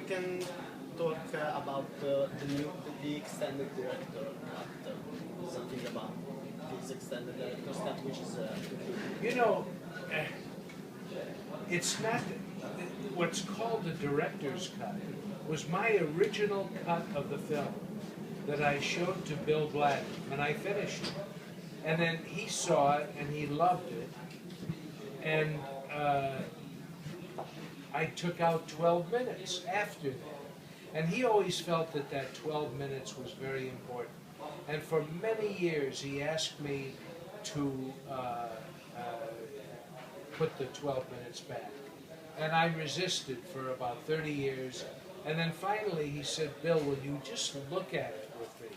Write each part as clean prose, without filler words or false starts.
can talk about the extended director cut, something about this extended director's cut, which is You know, it's not what's called the director's cut. Was my original cut of the film that I showed to Bill Black when I finished it, and then he saw it and he loved it, and I took out 12 minutes after that. And he always felt that that 12 minutes was very important. And for many years he asked me to put the 12 minutes back. And I resisted for about 30 years. And then finally he said, Bill, will you just look at it with me?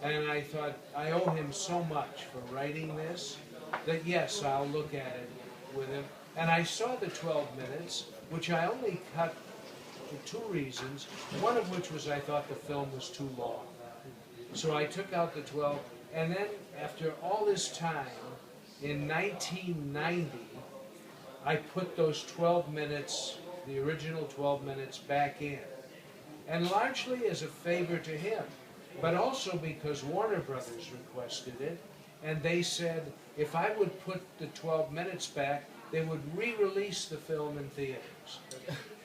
And I thought, I owe him so much for writing this, that yes, I'll look at it with him. And I saw the 12 minutes, which I only cut for two reasons, one of which was I thought the film was too long. So I took out the 12, and then after all this time, in 1990, I put those 12 minutes, the original 12 minutes, back in. And largely as a favor to him, but also because Warner Brothers requested it, and they said if I would put the 12 minutes back, they would re-release the film in theaters.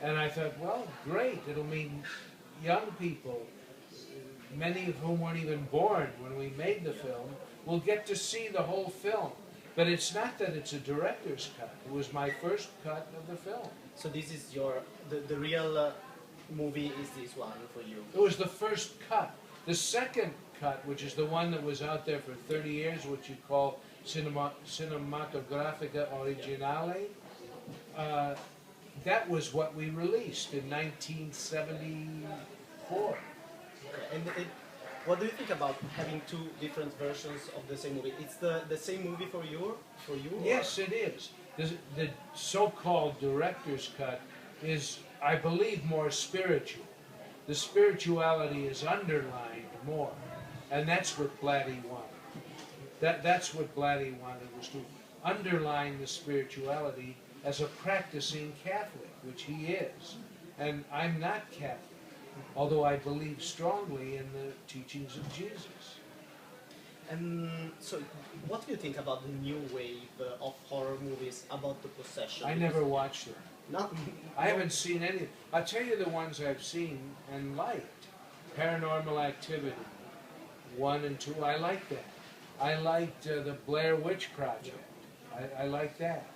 And I thought, well, great, it'll mean young people, many of whom weren't even born when we made the film, will get to see the whole film. But it's not that it's a director's cut. It was my first cut of the film. So this is the real movie is this one for you? It was the first cut. The second cut, which is the one that was out there for 30 years, which you call Cinematografica Originale, that was what we released in 1974. And what do you think about having two different versions of the same movie? It's the same movie for you? Yes, it is. The so-called director's cut is, I believe, more spiritual. The spirituality is underlined more, and that's what Blatty wanted. That's what Blatty wanted, was to underline the spirituality as a practicing Catholic, which he is. And I'm not Catholic, although I believe strongly in the teachings of Jesus. And so, what do you think about the new wave of horror movies about the possession? I never watched them. Not, I haven't seen any. I'll tell you the ones I've seen and liked. Paranormal Activity 1 and 2, I liked that. I liked the Blair Witch Project. I liked that.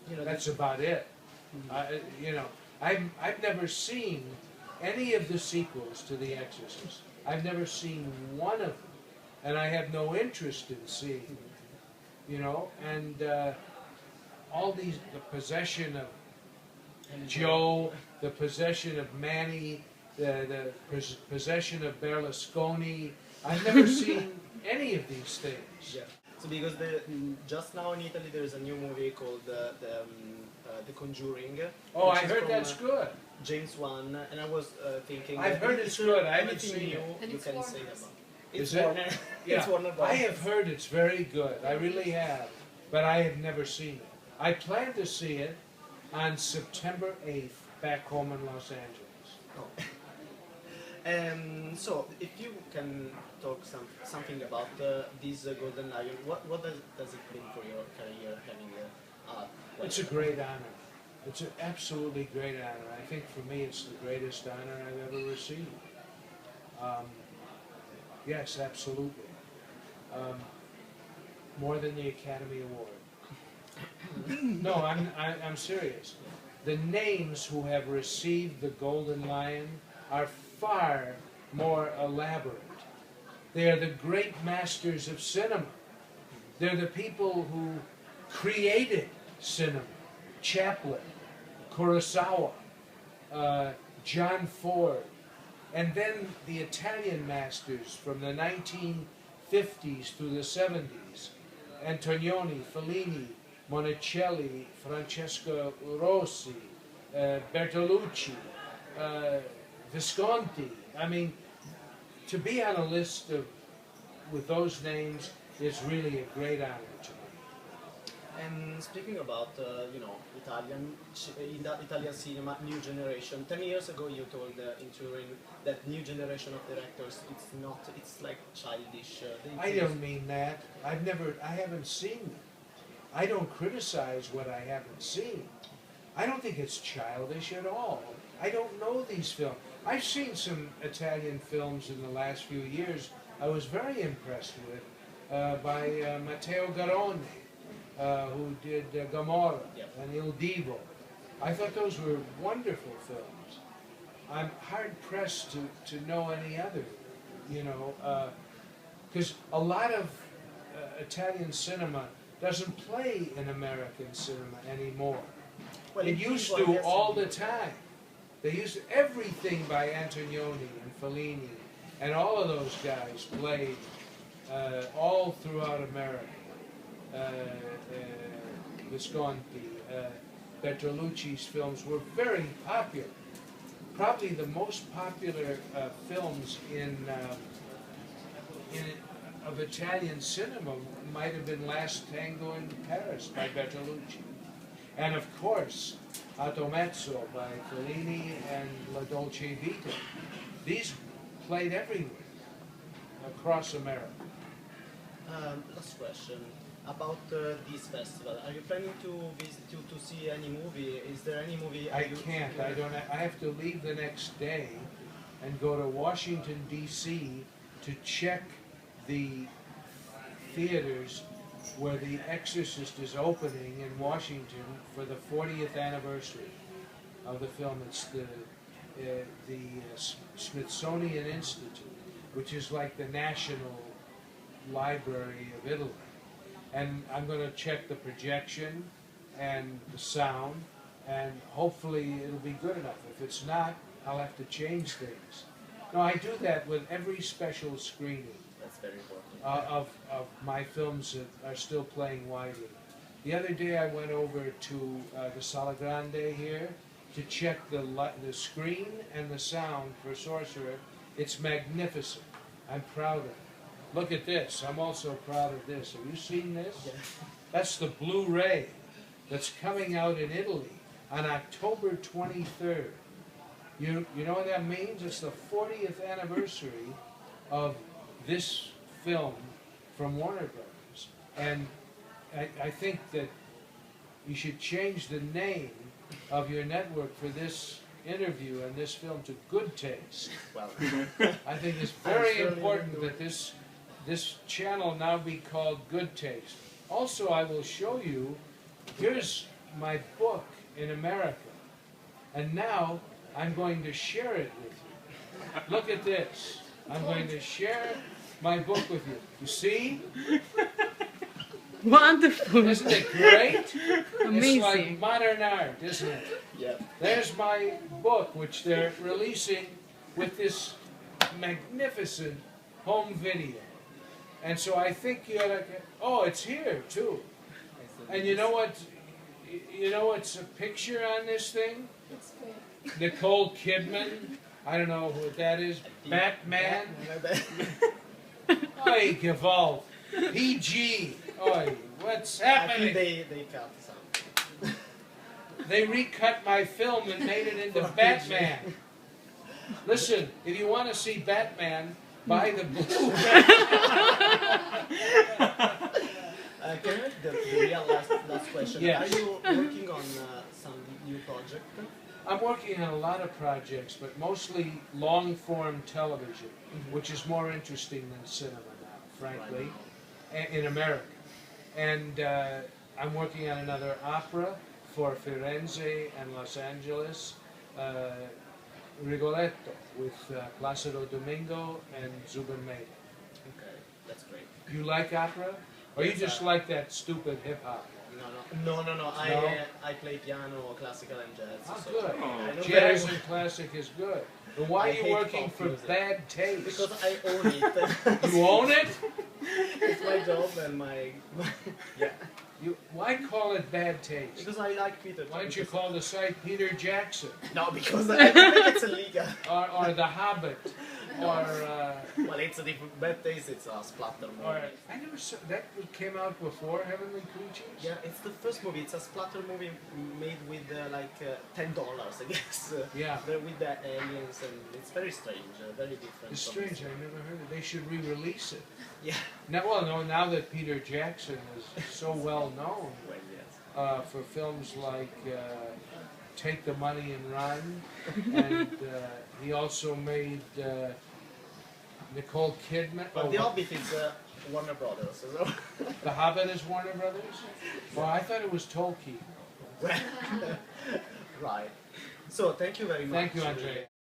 you know, That's about it. I've never seen any of the sequels to The Exorcist. I've never seen one of them, and I have no interest in seeing them. You know, and all these, the possession of Joe, the possession of Manny, the possession of Berlusconi. I've never seen any of these things. Yeah. So because just now in Italy there is a new movie called The Conjuring. Oh, I heard that's good. James Wan, and I was thinking. I've heard it's good. I haven't anything seen new it. you can say about. It's Is it? Warner. Yeah. It's Warner I Brothers. have heard it's very good. I really have, but I have never seen it. I plan to see it on September 8th back home in Los Angeles. Oh. So, if you can talk something about this Golden Lion, what does it mean for your career having It's a great honor. It's an absolutely great honor. I think for me it's the greatest honor I've ever received. Yes, absolutely. More than the Academy Award. No, I'm serious. The names who have received the Golden Lion are far more elaborate. They are the great masters of cinema. They're the people who created cinema. Chaplin, Kurosawa, John Ford, and then the Italian masters from the 1950s through the 70s. Antonioni, Fellini, Monicelli, Francesco Rossi, Bertolucci, Visconti. I mean, to be on a list with those names is really a great honor to me. And speaking about, you know, Italian cinema, new generation. 10 years ago, you told in Turin that new generation of directors, it's like childish. I don't mean that. I haven't seen them. I don't criticize what I haven't seen. I don't think it's childish at all. I don't know these films. I've seen some Italian films in the last few years I was very impressed with by Matteo Garrone, who did Gomorrah and Il Divo. I thought those were wonderful films. I'm hard-pressed to know any other, you know, because a lot of Italian cinema doesn't play in American cinema anymore. Well, it used to all the time. They used everything by Antonioni and Fellini, and all of those guys played all throughout America. Visconti, Bertolucci's films were very popular. Probably the most popular films of Italian cinema might have been Last Tango in Paris by Bertolucci. And of course, Automezzo by Fellini and La Dolce Vita. These played everywhere across America. Last question about this festival. Are you planning to see any movie? Is there any movie? I can't. I don't. I have to leave the next day and go to Washington D.C. to check the theaters where The Exorcist is opening in Washington for the 40th anniversary of the film. It's the Smithsonian Institute, which is like the National Library of Italy. And I'm going to check the projection and the sound, and hopefully it'll be good enough. If it's not, I'll have to change things. No, I do that with every special screening. That's very important. Of my films that are still playing widely. The other day I went over to the Sala Grande here to check the screen and the sound for Sorcerer. It's magnificent. I'm proud of it. Look at this. I'm also proud of this. Have you seen this? Yeah. That's the Blu-ray that's coming out in Italy on October 23rd. You know what that means? It's the 40th anniversary of this film from Warner Brothers. And I think that you should change the name of your network for this interview and this film to Good Taste. Well, I think it's very important that this channel now be called Good Taste. Also, I will show you, here's my book in America. And now I'm going to share it with you. Look at this. I'm going to share my book with you. You see? Wonderful. Isn't it great? Amazing. It's like modern art, isn't it? yeah. There's my book, which they're releasing with this magnificent home video. And so I think you ought to get, oh, it's here too. And you know what? You know what's a picture on this thing? It's great. Nicole Kidman. I don't know what that is. Batman. Oi, Gewalt. PG. Oi, what's I think happening? they cut some. They recut my film and made it into Batman. Listen, if you want to see Batman, buy the Blu-ray. Can I the real last question? Yes. Are you working on some new project? I'm working on a lot of projects, but mostly long-form television, which is more interesting than cinema now, frankly, in America. And I'm working on another opera for Firenze and Los Angeles, Rigoletto, with Placido Domingo and Zubin Mehta. Okay, that's great. You like opera? Or you just like that stupid hip-hop? No. No? I play piano, classical, and jazz. Oh, so good. I know Jazz very and classic is good. But why I are you hate working pop for music. bad taste? Because I own it. You own it? It's my job and my yeah. Why call it bad taste? Because I like Peter. Why don't you call the site Peter Jackson? No, because I think it's illegal. Or The Hobbit? Well, it's a different bad taste. It's a splatter movie. or I never saw that. Came out before Heavenly Creatures. Yeah, it's the first movie. It's a splatter movie made with like $10, I guess. Yeah. With the aliens, and it's very strange, very different. It's from strange. this I never heard it. They should re-release it. Yeah. Now that Peter Jackson is so well known Well, yes. for films like Take the Money and Run, and he also made Nicole Kidman. But The Hobbit is Warner Brothers. So. The Hobbit is Warner Brothers? Well, I thought it was Tolkien. Right. So, thank you very much. Thank you, Andrea.